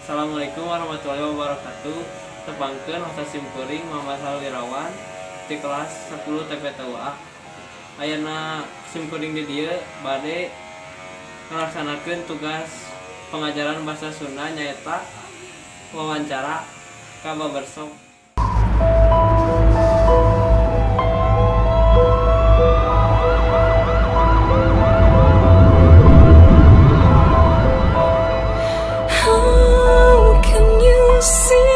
Assalamualaikum warahmatullahi wabarakatuh. Tepangkeun host simkuring Muhammad Salwirawan di kelas 10 TPTUA. Ayeuna simkuring di dieu bade ngalaksanakeun tugas pengajaran bahasa Sunda nyaeta wawancara ka Babersok. How can you see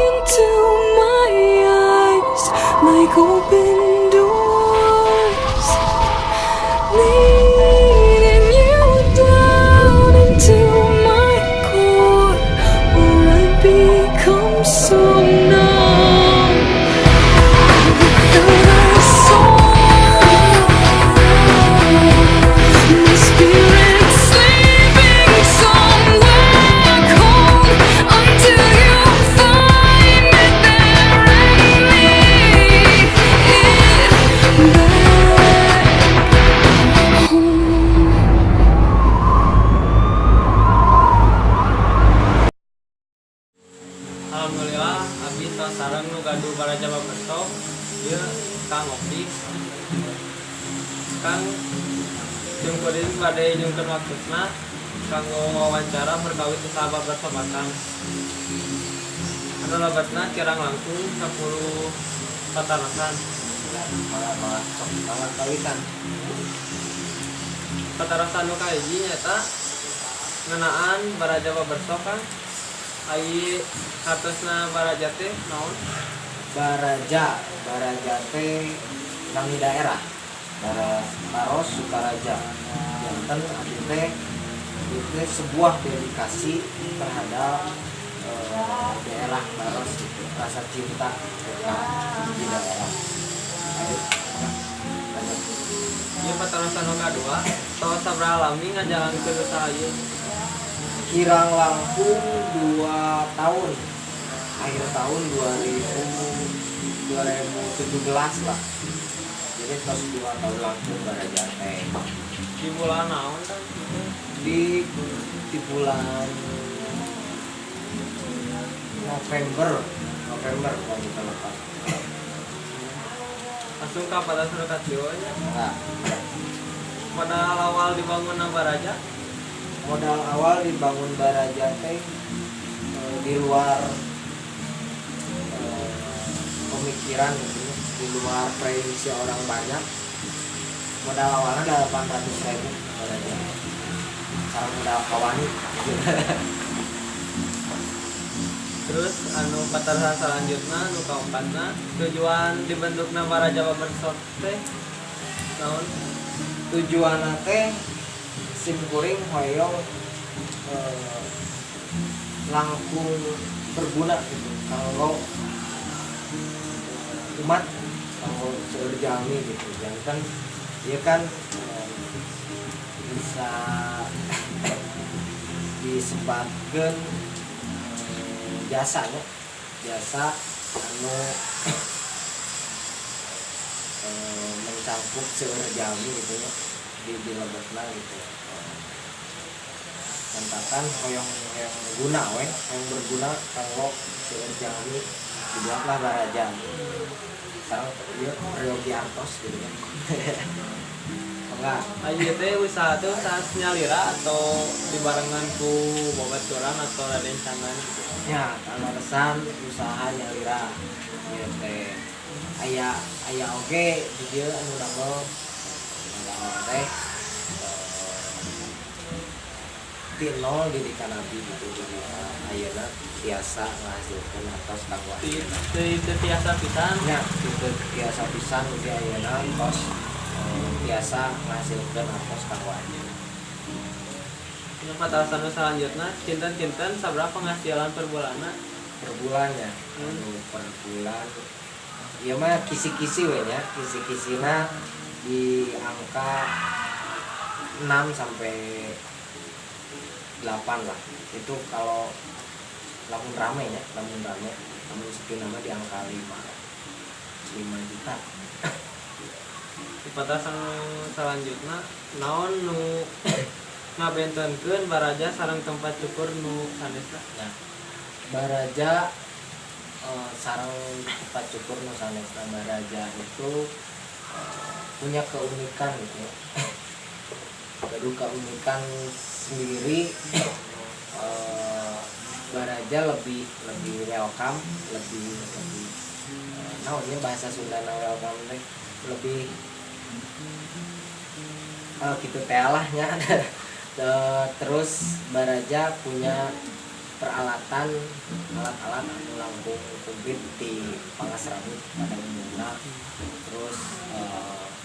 into my eyes like open doors, leading you down into my core, or I become so numb without a soul. My spirit sleeping somewhere cold until you find it there and lead it back home. Alhamdulillah abdi tos sareng nu gaduh baraja Babersok ieu Kang Opdi. Kang simkuring bade nyungkeun waktuna kanggo wawancara perkawis usaha Babersok Kang. Anu lobatna kirang langkung 10 patarasan. Patarasan nu kahiji nyaeta ngeunaan baraja Babersok Kang. Ai hartosna baraja teh naon? Baraja teh kami daerah Baros Sukaraja janten abdi teh itu sebuah dedikasi terhadap daerah Baros gitu, rasa cinta di daerah. Ayo, lanjut. Ieu patarasan nu kadua tos sabaraha lami ngajalankeun usaha ieu? Kirang langkung 2 tahun, akhir tahun 2017 lah. Jadi tos 2 tahun langkung baraja teh. Di bulan naon Kang? Di bulan November kalau kita lupa. Langsung ka patarasan nu kadua nya. Nah, Pada awal dibangun baraja modal awal dibangun baraja teh di luar pemikiran gitu, di luar prediksi orang banyak. Modal awalnya 800.000 baraja. Sekarang modal kawani. terus anu patarasan selanjutna nu kaompatna tujuan dibentukna baraja Babersok teh naon? Tujuanna teh simkuring hoyong langkung berguna gitu kalau umat kalau seurjami gitu jangan dia kan bisa disebatkan jasa anu mencangkup seurjami gitu ya di lebetna gitu tentakan hoyong guna yang berguna kalau seurjami dibuatlah baraja sekarang dia Ryogi Artos gitu kan. Enggak Ieu teh usaha teh usaha nyalira atau dibarengan ku babaturan atau Raden Cangan gitu. ya alasan usaha nyalira ieu teh aya oge di dieu anu damel teh ti nol didikan abdi gitu jadi ayeuna tiasa ngahasilkeun atos kanggo Itu tiasa pisan. nya kitu tiasa pisan jadi ayeuna tos tiasa ngahasilkeun atos kanggo anjeun. Ini patarasan nu selanjutna cinten sabaraha penghasilan per bulanna? Per bulannya anu per bulan ieu mah kisi-kisi we nya kisi-kisina di angka 6 sampai 8 lah itu kalau lamun rame namun sepi nama di angka 5 juta. Di patarasan selanjutna naon nu ngabentenkeun baraja sareng tempat cukur nu sanesna. Nah, baraja sarang tempat cukur nu sanesna baraja itu punya keunikan gitu ya. Gaduh keunikan sendiri. Baraja lebih welcome, lebih naonnya bahasa Sunda welcome teh lebih gitu teh alahnya. Terus baraja punya peralatan alat-alat anu langkung kumplit di pangkas rambut pada umumnya. Terus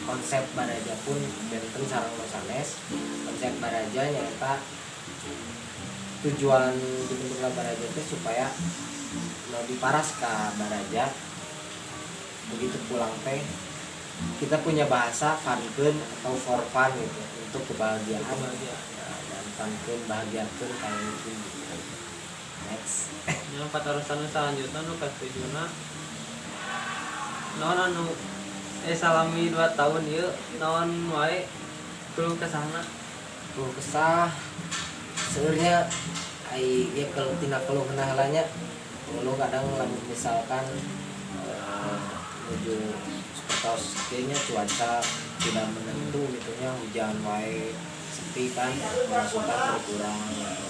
konsep baraja pun benten sareng nu sanes. Konsep baraja nyaeta tujuan dibentukna baraja itu supaya diparas ka baraja. Begitu pulang teh kita punya bahasa funkeun atau for fun gitu untuk kebahagiaan. Dan funkeun bahagiakeun kalian itu. Next. Yang patarosan selanjutnya nu katujuna naon anu salami 2 tahun ieu naon wae keluh kesahna. Keluh kesah sebenarnya ya kalau tina keluh kenahalanya lu kadang lamun misalkan menuju sepertos kayaknya cuaca tidak menentu gitu nya, hujan wae sepi kan, masukan berkurang gitu.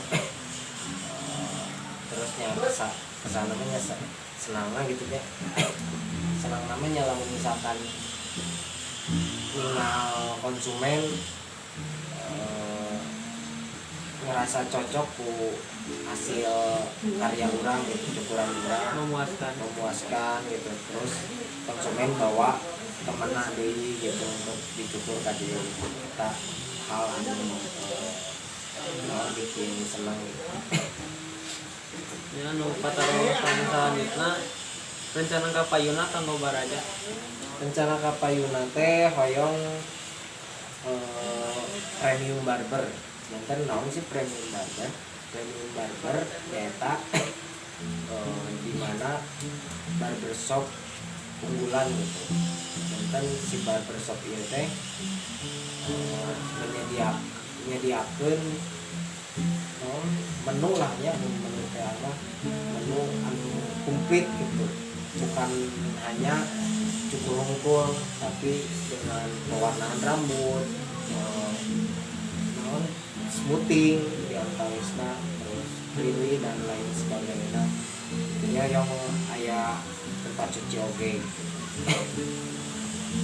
Terusnya kesan namanya senang lah gitu ya. Senang namanya lamun misalkan ninggal konsumen ngerasa cocok ku hasil karya orang gitu, cukuran orang memuaskan gitu. Terus konsumen bawa temenah deui gitu untuk dicukur ka dieu gitu. Kita hal anu bikin senang gitu. Ya nu patarosan selanjutnya rencana kapayuna kanggo baraja. Rencana kapayuna teh hoyong premium barber. Nanti naon sih premium barber? Premium barber nyaeta di mana barbershop unggulan gitu. Nanti si barbershop ieu teh menyediakeun menu lah ya, menu teh apa? Menu anu komplit gitu. Bukan hanya cukur hungkul tapi dengan pewarnaan rambut, smoothing di antawisna, terus lili dan lain sebagainya. Intinya yang aya tempat cuci oge.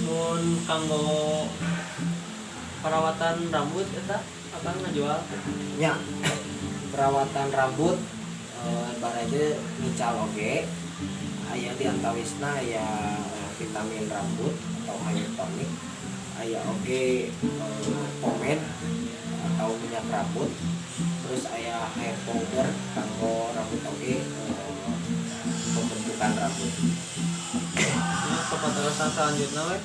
Mun kanggo perawatan rambut eta akan ngajual. Ya, perawatan rambut baraja ngical oge. Aya di antawisna aya vitamin rambut atau hair tonic. Aya oge pomade atau minyak rambut. Terus aya hair powder kanggo rambut oge pembentukan rambut. Ya patarosan selanjutnya we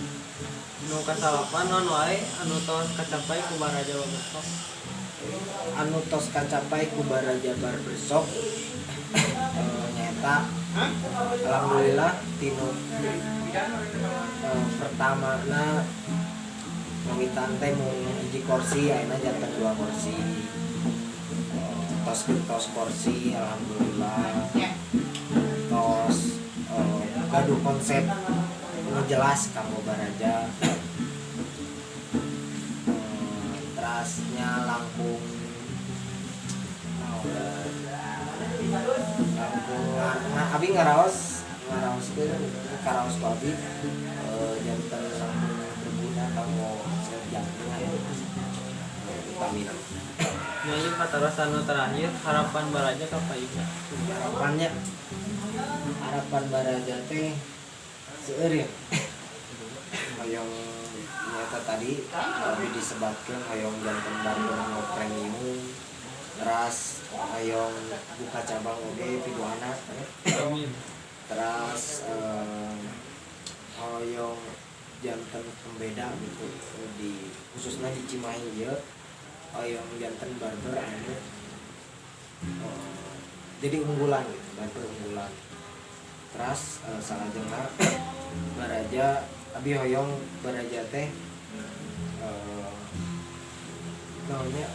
nu kasalapan naon wae anu tos kacapai ku baraja barbershop. Anu tos kacapai ku baraja barbershop nyata alhamdulillah tinu pertama na ngawitan teh mun hiji kursi ayeuna janten 2 kursi. Tos kursi alhamdulillah. Tos gaduh konsep ngejelas kanggo baraja. Terasnya langkung abi ngaraos ke karaos ku abi janten langkung berguna kanggo jantung aya vitamin. Ya ieu patarosan nu terakhir harapan baraja kapayuna. Harapan baraja teh seueur ya. Hoyong nyata tadi lebih disebutkan hoyong janten barber nu premium. Teras hoyong buka cabang oge piduana. Amin. Teras hoyong janten pembeda gitu di khususnya di Cimahi ieu hoyong janten barber anu jadi unggulan gitu, barber unggulan. Teras salajengna baraja abi hoyong baraja teh naonnya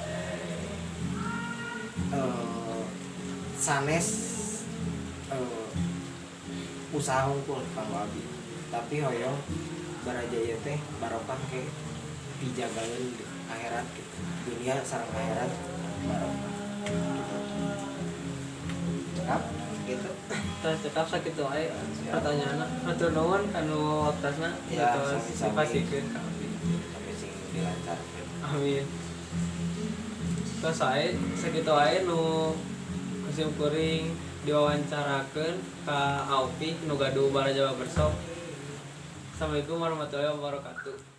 sanes usaha unggul kalau abi tapi hoyong baraja ieu teh barokah ke dijagaeun di akhirat gitu. Dunia sareng akhirat barokah. Cekap gitu. Tah cekap sakitu wae pertanyaanna. Hatur nuhun kanu waktasna Ya, terus sami-sami. dipasikeun ka abdi. Sampai sing dilancarkeun. Amin. Terus ae sakitu wae nu kusim kuring diwawancarakeun ka Aupi nu gaduh Baraja Barbershop. Assalamualaikum warahmatullahi wabarakatuh.